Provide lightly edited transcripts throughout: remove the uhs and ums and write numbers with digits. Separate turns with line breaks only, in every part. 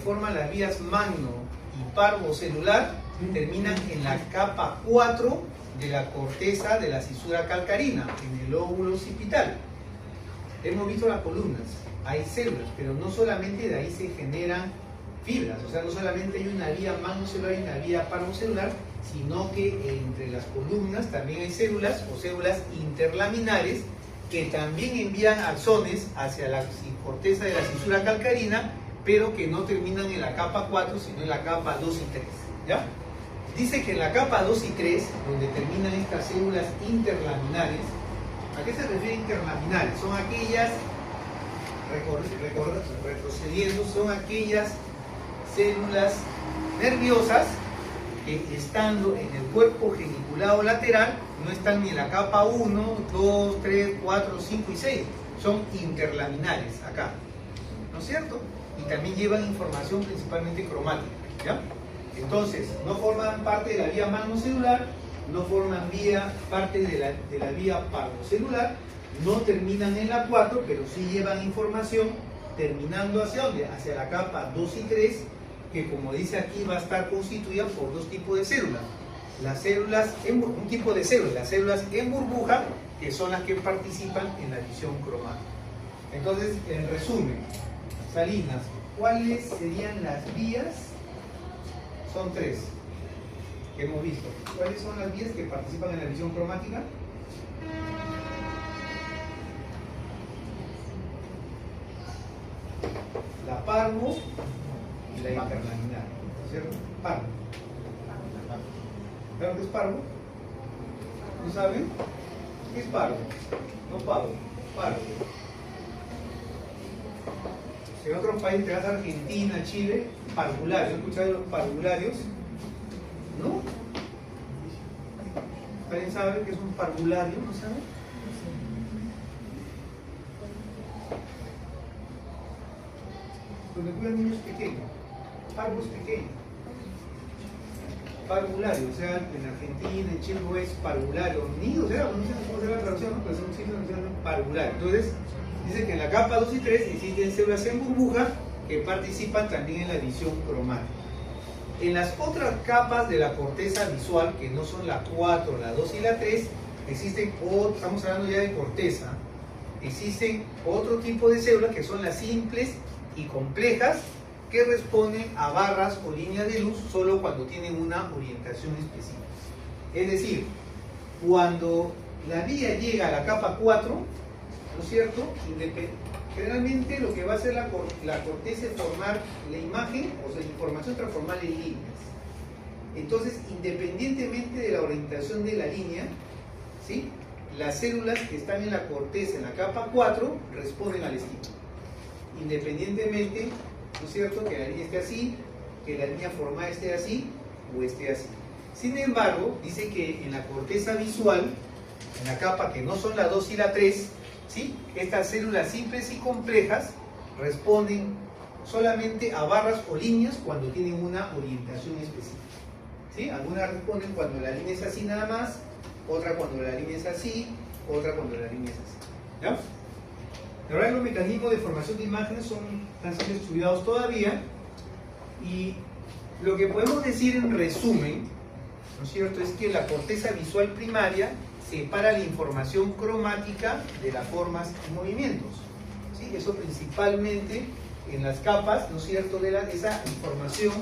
forman las vías magno y parvocelular terminan en la capa 4 de la corteza de la cisura calcarina, en el óvulo occipital. Hemos visto las columnas, hay células, pero no solamente de ahí se generan fibras, o sea, no solamente hay una vía magnocelular y una vía parvocelular, sino que entre las columnas también hay células o células interlaminares que también envían axones hacia la corteza de la cisura calcarina, pero que no terminan en la capa 4, sino en la capa 2 y 3, ¿ya? Dice que en la capa 2 y 3, donde terminan estas células interlaminares, ¿a qué se refiere interlaminares? Son aquellas, retrocediendo, son aquellas células nerviosas que estando en el cuerpo geniculado lateral no están ni en la capa 1, 2, 3, 4, 5 y 6, son interlaminares acá, ¿no es cierto? Y también llevan información principalmente cromática, ¿ya? Entonces, no forman parte de la vía magnocelular, no forman parte de la vía parvocelular, no terminan en la 4, pero sí llevan información terminando ¿hacia dónde? Hacia la capa 2 y 3, que como dice aquí va a estar constituida por dos tipos de células. Las células, un tipo de células, las células en burbuja, que son las que participan en la visión cromática. Entonces, en resumen, Salinas, ¿cuáles serían las vías? Son tres que hemos visto. ¿Cuáles son las vías que participan en la visión cromática? La parvo y la interlaminar, ¿cierto? Parvo. ¿Saben qué es parvo? ¿No saben? ¿Qué es parvo? No pavo, parvo. En otros países, te vas a Argentina, Chile, parvularios. ¿Has escuchado de los parvularios? ¿No? ¿Alguien sabe qué es un parvulario? ¿No sabe? Donde cuidan niños pequeños. Parvo es pequeño. Parvulario, o sea, en Argentina, en Chile es parvulario. Niños, o sea, no sé cómo será la traducción, ¿no? Pero son signos que se llaman parvulario. Entonces, dice que en la capa 2 y 3 existen células en burbuja que participan también en la visión cromática. En las otras capas de la corteza visual, que no son la 4, la 2 y la 3, existen, estamos hablando ya de corteza, existen otro tipo de células que son las simples y complejas, que responden a barras o líneas de luz solo cuando tienen una orientación específica. Es decir, cuando la vía llega a la capa 4, ¿no es cierto? Generalmente lo que va a hacer la corteza es formar la imagen, o sea, la información transformada en líneas. Entonces, independientemente de la orientación de la línea, ¿sí? Las células que están en la corteza, en la capa 4, responden al estímulo. Independientemente, ¿no es cierto?, que la línea esté así, que la línea formada esté así o esté así. Sin embargo, dice que en la corteza visual, en la capa que no son la 2 y la 3, ¿sí?, estas células simples y complejas responden solamente a barras o líneas cuando tienen una orientación específica, ¿sí? Algunas responden cuando la línea es así nada más, otra cuando la línea es así, otra cuando la línea es así, ¿ya? La verdad, los mecanismos de formación de imágenes están siendo estudiados todavía, y lo que podemos decir en resumen, ¿no es cierto?, es que la corteza visual primaria separa la información cromática de las formas y movimientos, ¿sí? Eso principalmente en las capas, ¿no es cierto?, esa información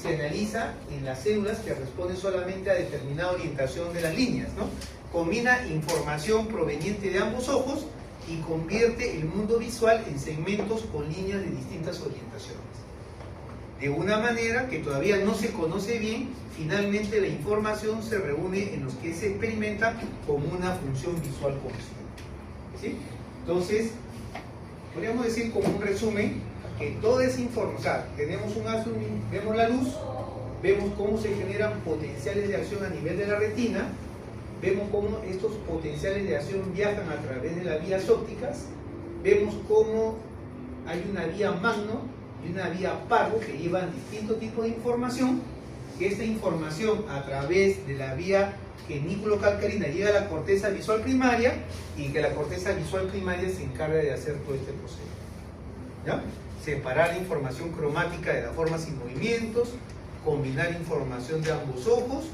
se analiza en las células que responden solamente a determinada orientación de las líneas, ¿no? Combina información proveniente de ambos ojos y convierte el mundo visual en segmentos con líneas de distintas orientaciones. De una manera que todavía no se conoce bien, finalmente la información se reúne en los que se experimenta como una función visual consciente, ¿sí? Entonces, podríamos decir como un resumen que toda esa información, o sea, tenemos vemos la luz, vemos cómo se generan potenciales de acción a nivel de la retina, vemos cómo estos potenciales de acción viajan a través de las vías ópticas, vemos cómo hay una vía magno y una vía parvo que llevan distintos tipos de información, que esta información a través de la vía genículo-calcarina llega a la corteza visual primaria, y que la corteza visual primaria se encarga de hacer todo este proceso, ¿ya? separar la información cromática de las formas y movimientos, combinar información de ambos ojos,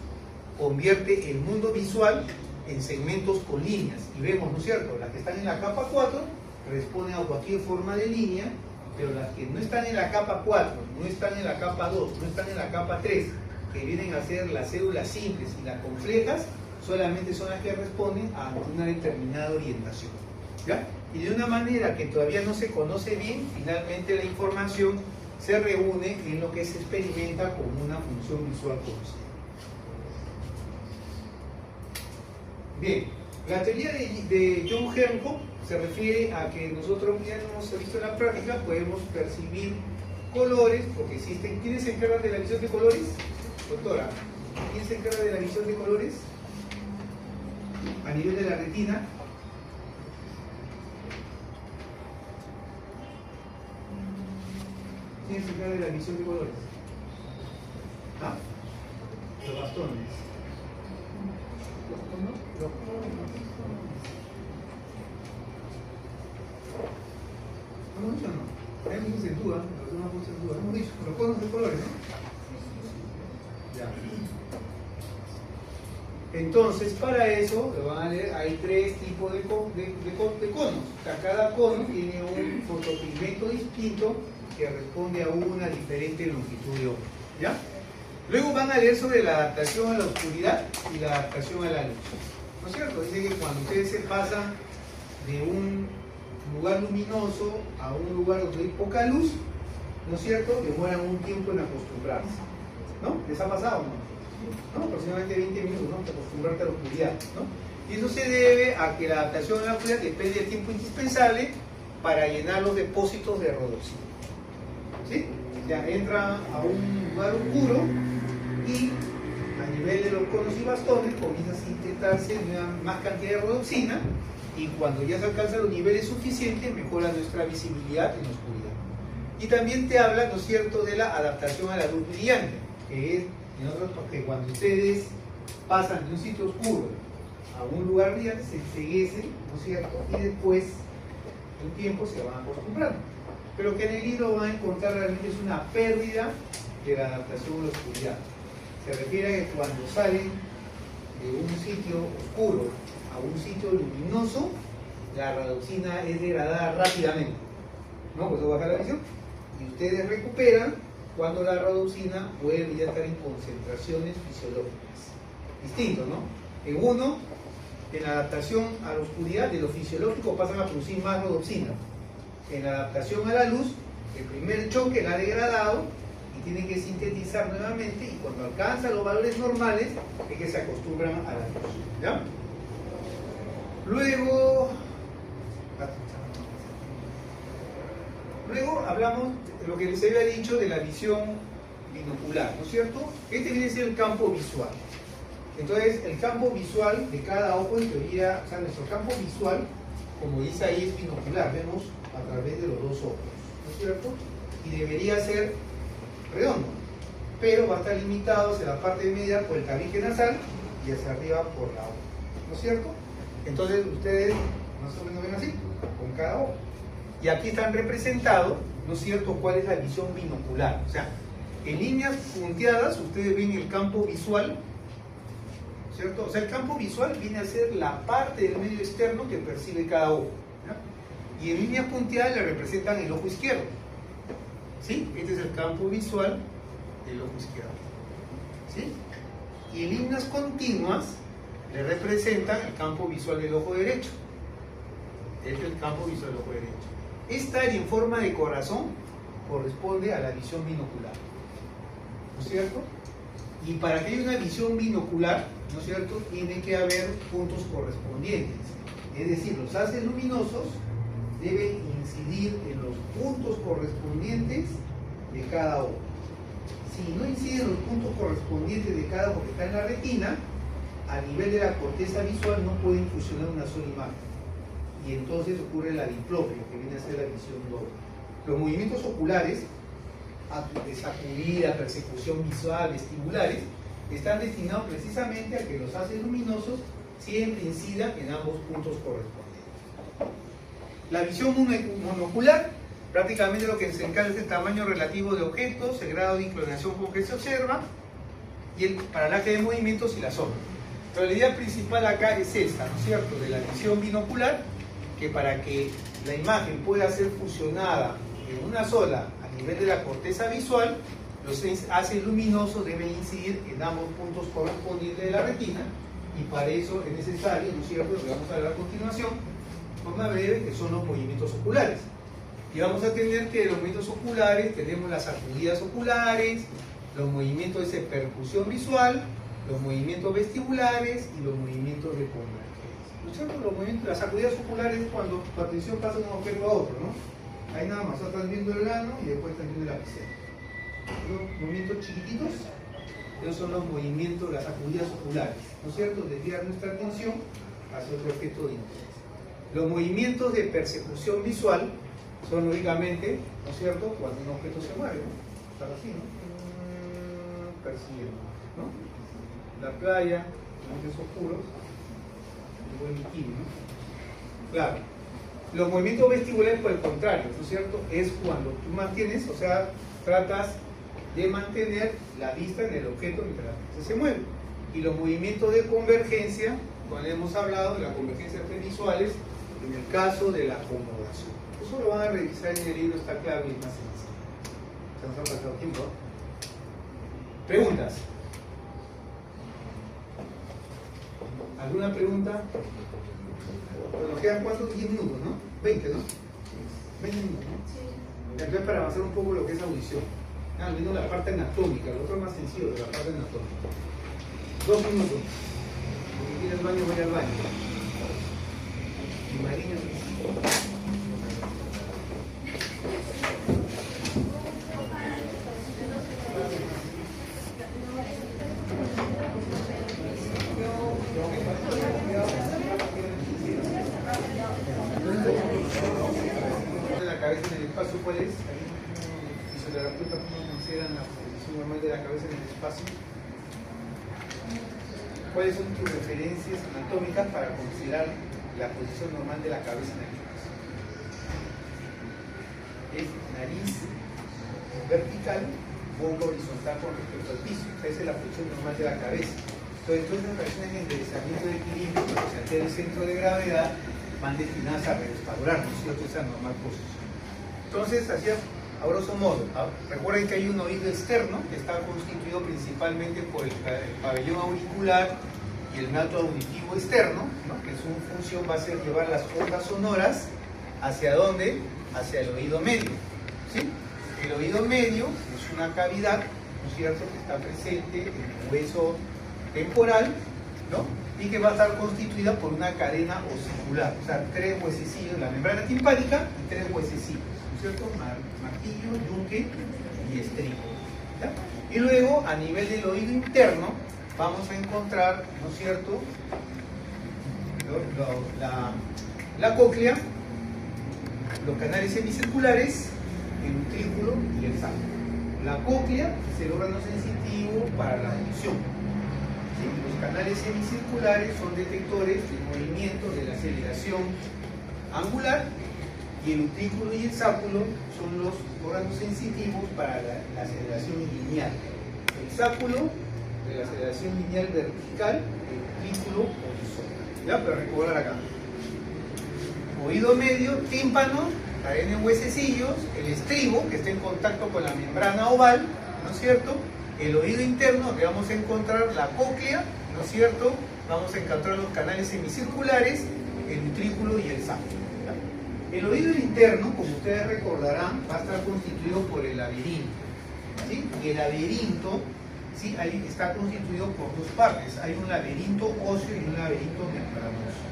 convierte el mundo visual en segmentos con líneas. Y vemos, ¿no es cierto?, las que están en la capa 4 responden a cualquier forma de línea, pero las que no están en la capa 4, no están en la capa 2, no están en la capa 3, que vienen a ser las células simples y las complejas, solamente son las que responden a una determinada orientación, ¿ya? Y de una manera que todavía no se conoce bien, finalmente la información se reúne en lo que se experimenta como una función visual conocida. Bien, la teoría de John Hancock se refiere a que nosotros ya hemos visto en la práctica, podemos percibir colores, porque existen. ¿Quiénes se encargan de la visión de colores? Doctora, ¿quién se encarga de la visión de colores? A nivel de la retina. ¿Quién se encarga de la visión de colores? ¿Ah? Los bastones. Los ¿no hemos dicho o no? Hay muchos en duda, hemos dicho, los conos de colores, ¿no? Ya. Entonces, para eso, lo van a leer, hay 3 tipos de conos. O sea, cada cono tiene un fotopigmento distinto que responde a una diferente longitud de onda, ¿ya? Luego van a leer sobre la adaptación a la oscuridad y la adaptación a la luz, ¿no es cierto? Dice que cuando ustedes se pasan de un lugar luminoso a un lugar donde hay poca luz, ¿no es cierto?, demoran un tiempo en acostumbrarse, ¿no? ¿Les ha pasado o no? ¿No? Aproximadamente 20 minutos, ¿no?, para acostumbrarte a la oscuridad, ¿no? Y eso se debe a que la adaptación a la oscuridad depende del tiempo indispensable para llenar los depósitos de rodopsina, ¿sí? Ya entra a un lugar oscuro y a nivel de los conos y bastones comienza a sintetizarse más cantidad de rodopsina, y cuando ya se alcanzan los niveles suficientes mejora nuestra visibilidad en la oscuridad. Y también te habla, ¿no es cierto?, de la adaptación a la luz brillante, que es, porque cuando ustedes pasan de un sitio oscuro a un lugar brillante se enceguecen, ¿no es cierto?, y después de un tiempo se van acostumbrando. Pero que en el libro van a encontrar realmente es una pérdida de la adaptación a la oscuridad. Se refiere a que cuando salen de un sitio oscuro a un sitio luminoso, la rodopsina es degradada rápidamente, ¿no? Pues eso baja la visión y ustedes recuperan cuando la rodopsina vuelve ya a estar en concentraciones fisiológicas. Distinto, ¿no? En uno, en la adaptación a la oscuridad, de lo fisiológico pasan a producir más rodopsina. En la adaptación a la luz, el primer choque la ha degradado y tienen que sintetizar nuevamente, y cuando alcanzan los valores normales es que se acostumbran a la luz, ¿ya? Luego hablamos de lo que les había dicho de la visión binocular, ¿no es cierto? Este viene a ser el campo visual. Entonces, el campo visual de cada ojo, en teoría, o sea, nuestro campo visual, como dice ahí, es binocular, vemos a través de los dos ojos, ¿no es cierto? Y debería ser redondo, pero va a estar limitado hacia la parte media por el tabique nasal y hacia arriba por la ojo, ¿no es cierto? Entonces ustedes más o menos ven así, con cada ojo. Y aquí están representados, ¿no es cierto?, cuál es la visión binocular. O sea, en líneas punteadas ustedes ven el campo visual, ¿cierto? O sea, el campo visual viene a ser la parte del medio externo que percibe cada ojo, ¿ya? Y en líneas punteadas le representan el ojo izquierdo, ¿sí? Este es el campo visual del ojo izquierdo, ¿sí? Y en líneas continuas le representan el campo visual del ojo derecho. Este es el campo visual del ojo derecho. Esta área en forma de corazón corresponde a la visión binocular, ¿no es cierto? Y para que haya una visión binocular, ¿no es cierto?, tiene que haber puntos correspondientes. Es decir, los haces luminosos deben incidir en los puntos correspondientes de cada ojo. Si no inciden los puntos correspondientes de cada ojo que está en la retina, a nivel de la corteza visual no pueden fusionar una sola imagen. Y entonces ocurre la diplopia, que viene a ser la visión doble. Los movimientos oculares, de sacudida, persecución visual, vestibulares, están destinados precisamente a que los haces luminosos siempre incidan en ambos puntos correspondientes. La visión monocular Prácticamente lo que se encarga es el tamaño relativo de objetos, el grado de inclinación con que se observa, y el paralaje de movimientos y la sombra. Pero la idea principal acá es esta, ¿no es cierto?, de la visión binocular, que para que la imagen pueda ser fusionada en una sola a nivel de la corteza visual, los haces luminosos deben incidir en ambos puntos correspondientes de la retina, y para eso es necesario, ¿no es cierto?, lo que vamos a hablar a continuación, de forma breve, que son los movimientos oculares. Y vamos a tener que de los movimientos oculares tenemos las sacudidas oculares, los movimientos de percusión visual, los movimientos vestibulares y los movimientos de convergencia. ¿No es cierto? Los movimientos, las sacudidas oculares es cuando tu atención pasa de un objeto a otro, ¿no? Ahí nada más, estás viendo el grano y después estás viendo la lapicera. Los movimientos chiquititos, esos son los movimientos, las sacudidas oculares, ¿no es cierto? Desviar nuestra atención hacia otro objeto de interés. Los movimientos de persecución visual son lógicamente, ¿no es cierto?, cuando un objeto se mueve, ¿no? Estar así, ¿no? Persiguiendo, ¿no? La playa, montes oscuros, un buen bikini, ¿no? Claro. Los movimientos vestibulares, por el contrario, ¿no es cierto?, es cuando tú mantienes, o sea, tratas de mantener la vista en el objeto mientras se mueve. Y los movimientos de convergencia, cuando hemos hablado de la convergencia entre visuales, en el caso de la acomodación. Eso lo van a revisar en el libro, está claro y es más sencillo. Se nos ha pasado tiempo. ¿Preguntas? ¿Alguna pregunta? Pues nos quedan ¿cuántos? 10 minutos, ¿no? 20, ¿no? 20 minutos, ¿no? Sí. Entonces, para avanzar un poco lo que es audición. Al menos la parte anatómica, lo otro es más sencillo de la parte anatómica. 2 minutos. Si quieres baño, voy al baño. Y Marina, la cabeza en el espacio, ¿cuál es? Los fisioterapeutas consideran la posición normal de la cabeza en el espacio. ¿Cuáles son tus referencias anatómicas para considerar la posición normal de la cabeza en el espacio? Es nariz vertical, boca horizontal con respecto al piso. Esa es la posición normal de la cabeza. Entonces, todas las reacciones de enderezamiento de equilibrio, cuando se altera el centro de gravedad, van destinadas a restaurar, ¿no es cierto?, esa normal posición. Entonces, así a grosso modo, recuerden que hay un oído externo que está constituido principalmente por el pabellón auricular y el nato auditivo externo, ¿no?, que su función va a ser llevar las ondas sonoras ¿hacia dónde? Hacia el oído medio, ¿sí? El oído medio es una cavidad, ¿no es cierto?, que está presente en el hueso temporal, ¿no?, y que va a estar constituida por una cadena osicular, o sea, 3 huesecillos, la membrana timpánica y 3 huesecillos, ¿no es cierto?, martillo, yunque y estribo, ¿ya? Y luego, a nivel del oído interno, vamos a encontrar, ¿no es cierto?, la cóclea, los canales semicirculares, el utrículo y el saco. La cóclea es el órgano sensitivo para la audición. ¿Sí? Los canales semicirculares son detectores del movimiento, de la aceleración angular, y el utrículo y el sáculo son los órganos sensitivos para la aceleración lineal. El sáculo de la aceleración lineal vertical, el utrículo horizontal. ¿Ya? Para recordar acá. Oído medio, tímpano, cadena en huesecillos, el estribo, que está en contacto con la membrana oval, ¿no es cierto? El oído interno, donde vamos a encontrar la cóclea, ¿no es cierto? Vamos a encontrar los canales semicirculares, el utrículo y el sáculo. El oído interno, como ustedes recordarán, va a estar constituido por el laberinto, ¿sí? Y el laberinto, ¿sí?, ahí está constituido por 2 partes. Hay un laberinto óseo y un laberinto membranoso.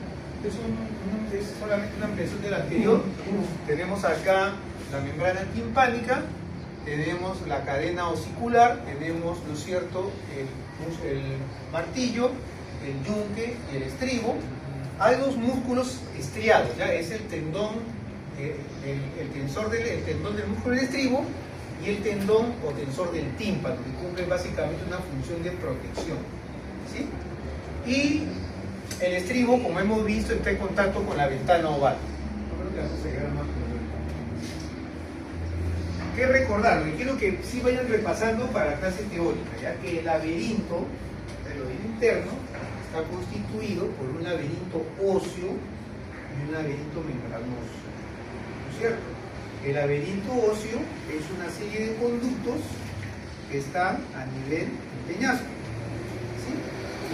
Es solamente una ampliación del anterior. Tenemos acá la membrana timpánica, tenemos la cadena osicular, tenemos, ¿no es cierto?, el martillo, el yunque y el estribo. Hay 2 músculos estriados, ¿ya? Es el tendón, el tendón del músculo del estribo y el tendón o tensor del tímpano, que cumple básicamente una función de protección, ¿sí? Y el estribo, como hemos visto, está en contacto con la ventana oval. No creo que vamos a llegar más. ¿Qué recordar? Lo que quiero que sí vayan repasando para clase teórica, ya que el laberinto, el laberinto interno, está constituido por un laberinto óseo y un laberinto membranoso, ¿no es cierto? El laberinto óseo es una serie de conductos que están a nivel del peñasco, ¿sí?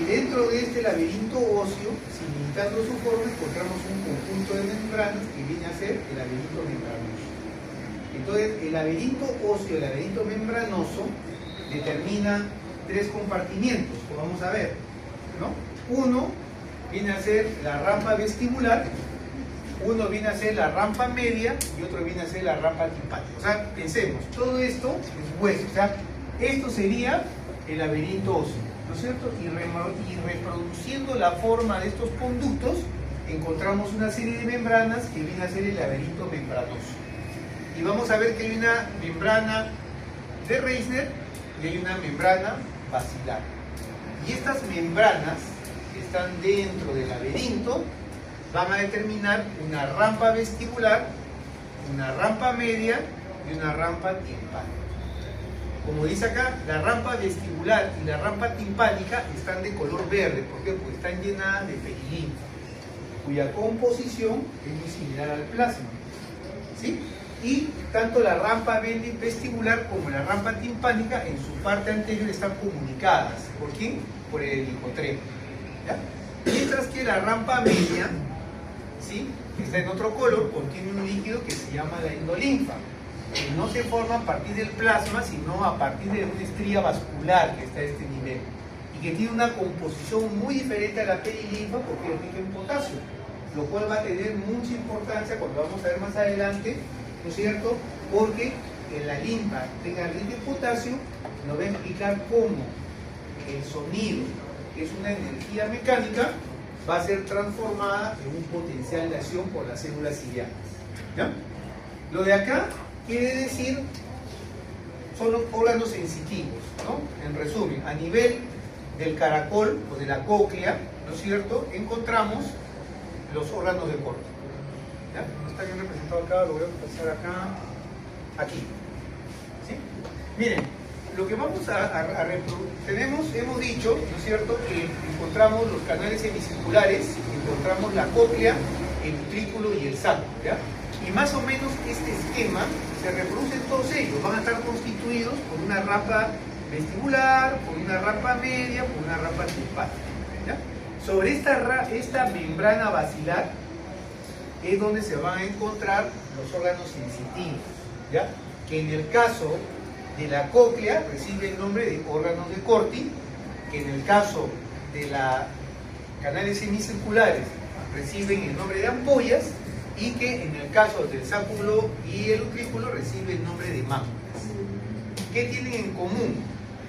Y dentro de este laberinto óseo, limitando su forma, encontramos un conjunto de membranas que viene a ser el laberinto membranoso. Entonces, el laberinto óseo, el laberinto membranoso, determina tres compartimientos, que vamos a ver, ¿no? Uno viene a ser la rampa vestibular, uno viene a ser la rampa media y otro viene a ser la rampa timpánica. O sea, pensemos, todo esto es hueso, o sea, esto sería el laberinto óseo, ¿no es cierto? Y reproduciendo la forma de estos conductos, encontramos una serie de membranas que viene a ser el laberinto membranoso. Y vamos a ver que hay una membrana de Reissner y hay una membrana basilar. Y estas membranas que están dentro del laberinto van a determinar una rampa vestibular, una rampa media y una rampa timpánica. Como dice acá, la rampa vestibular y la rampa timpánica están de color verde. ¿Por qué? Porque están llenadas de perilinfa, cuya composición es muy similar al plasma, ¿sí? Y tanto la rampa vestibular como la rampa timpánica en su parte anterior están comunicadas. ¿Por quién? Por el helicotremo, ¿ya? Mientras que la rampa media, ¿sí?, que está en otro color, contiene un líquido que se llama la endolinfa, que no se forma a partir del plasma, sino a partir de una estría vascular que está a este nivel, y que tiene una composición muy diferente a la perilinfa porque es rica en potasio, lo cual va a tener mucha importancia cuando vamos a ver más adelante, ¿no es cierto? Porque en la linfa tenga rico en potasio, nos va a explicar cómo el sonido, que es una energía mecánica, va a ser transformada en un potencial de acción por las células ciliadas, ¿ya? Lo de acá quiere decir, son los órganos sensitivos, ¿no? En resumen, a nivel del caracol o de la cóclea, ¿no es cierto?, encontramos los órganos de corte. ¿Ya? No está bien representado acá, lo voy a pasar acá, aquí. ¿Sí? Miren, lo que vamos a reproducir, hemos dicho, ¿no es cierto?, que encontramos los canales semicirculares, encontramos la cóclea, el utrículo y el saco, ¿ya? Y más o menos este esquema se reproduce en todos ellos. Van a estar constituidos por una rampa vestibular, por una rampa media, por una rampa timpánica, ¿ya? Sobre esta membrana basilar es donde se van a encontrar los órganos sensitivos, ¿ya? Que en el caso de la cóclea recibe el nombre de órganos de Corti, que en el caso de los canales semicirculares reciben el nombre de ampollas, y que en el caso del sáculo y el utrículo recibe el nombre de máculas. ¿Qué tienen en común?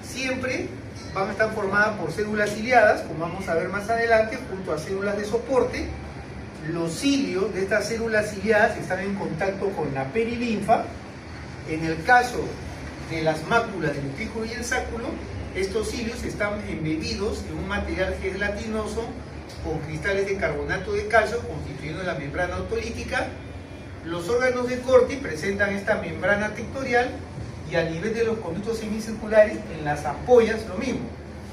Siempre van a estar formadas por células ciliadas, como vamos a ver más adelante, junto a células de soporte. Los cilios de estas células ciliadas están en contacto con la perilinfa. En el caso de las máculas del utrículo y el sáculo, estos cilios están embebidos en un material gelatinoso con cristales de carbonato de calcio constituyendo la membrana autolítica. Los órganos de Corti presentan esta membrana tectorial, y a nivel de los conductos semicirculares, en las ampollas lo mismo,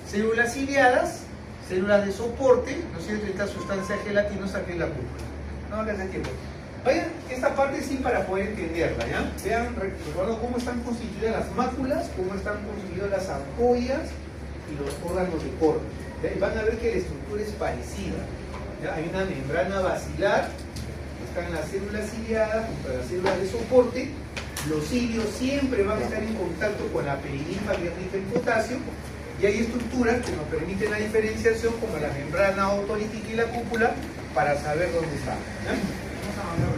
células ciliadas, células de soporte, ¿no es cierto?, esta sustancia gelatinosa que es la cúpula. No les dé tiempo. Vayan, esta parte sí para poder entenderla, ¿ya? Vean, recuerden cómo están constituidas las máculas, cómo están constituidas las ampollas y los órganos de Corti. ¿Ya? Y van a ver que la estructura es parecida, ¿ya? Hay una membrana basilar, están las células ciliadas junto a las células de soporte. Los cilios siempre van a estar en contacto con la perilinfa, que es rica en potasio, y hay estructuras que nos permiten la diferenciación, como la membrana autolítica y la cúpula, para saber dónde está, ¿ya? Vamos a mandar,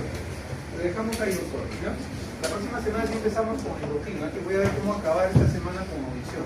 lo dejamos ahí nosotros, ¿ya? La próxima semana sí empezamos con endocrino, que voy a ver cómo acabar esta semana con audición.